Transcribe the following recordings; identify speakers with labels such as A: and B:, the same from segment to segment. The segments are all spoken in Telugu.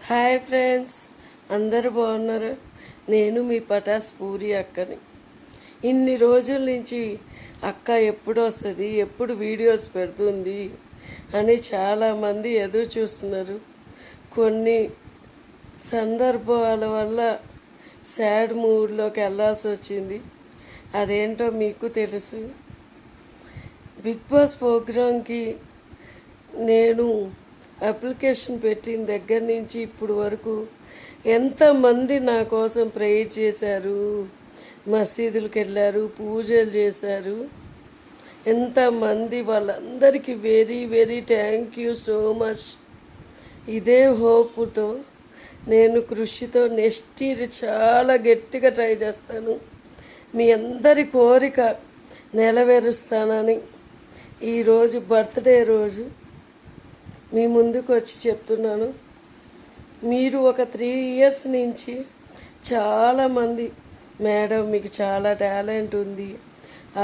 A: హాయ్ ఫ్రెండ్స్, అందరు బాగున్నారు. నేను మీ పటాస్ పూరి అక్కని. ఇన్ని రోజుల నుంచి అక్క ఎప్పుడు వస్తుంది, ఎప్పుడు వీడియోస్ పెడుతుంది అని చాలామంది ఎదురు చూస్తున్నారు. కొన్ని సందర్భాల వల్ల సాడ్ మూడ్లోకి వెళ్ళాల్సి వచ్చింది. అదేంటో మీకు తెలుసు. బిగ్ బాస్ ప్రోగ్రాంకి నేను అప్లికేషన్ పెట్టిన దగ్గర నుంచి ఇప్పుడు వరకు ఎంతమంది నా కోసం ప్రేయర్ చేశారు, మసీదులకు వెళ్ళారు, పూజలు చేశారు. ఎంతమంది వాళ్ళందరికీ very very thank you so much. ఇదే హోప్తో నేను కృషితో నెక్స్ట్ ఇయర్ చాలా గట్టిగా ట్రై చేస్తాను. మీ అందరి కోరిక నెరవేరుస్తానని ఈరోజు బర్త్డే రోజు మీ ముందుకు వచ్చి చెప్తున్నాను. మీరు ఒక 3 ఇయర్స్ నుంచి చాలామంది, మేడం మీకు చాలా టాలెంట్ ఉంది,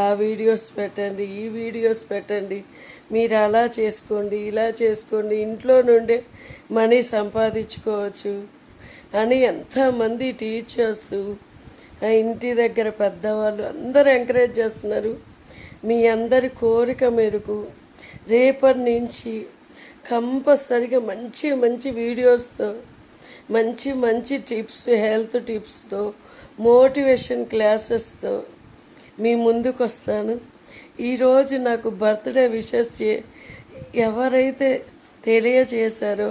A: ఆ వీడియోస్ పెట్టండి, ఈ వీడియోస్ పెట్టండి, మీరు అలా చేసుకోండి, ఇలా చేసుకోండి, ఇంట్లో నుండే మనీ సంపాదించుకోవచ్చు అని ఎంతమంది టీచర్స్, ఆ ఇంటి దగ్గర పెద్దవాళ్ళు అందరూ ఎంకరేజ్ చేస్తున్నారు. మీ అందరి కోరిక మేరకు రేపటి నుంచి కంపల్సరిగా మంచి మంచి వీడియోస్తో, మంచి మంచి టిప్స్, హెల్త్ టిప్స్తో, మోటివేషన్ క్లాసెస్తో మీ ముందుకు వస్తాను. ఈరోజు నాకు బర్త్డే విషెస్ ఎవరైతే తెలియజేశారో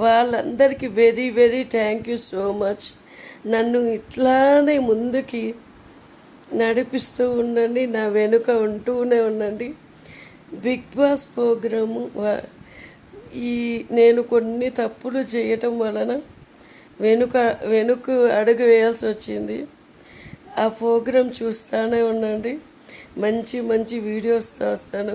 A: వాళ్ళందరికీ very very thank you so much. నన్ను ఇట్లానే ముందుకి నడిపిస్తూ ఉండండి, నా వెనుక ఉంటూనే ఉండండి. బిగ్ బాస్ ప్రోగ్రాము నేను కొన్ని తప్పులు చేయటం వలన వెనుక అడుగు వేయాల్సి వచ్చింది. ఆ ప్రోగ్రాం చూస్తూనే ఉండండి. మంచి మంచి వీడియోస్తో వస్తాను.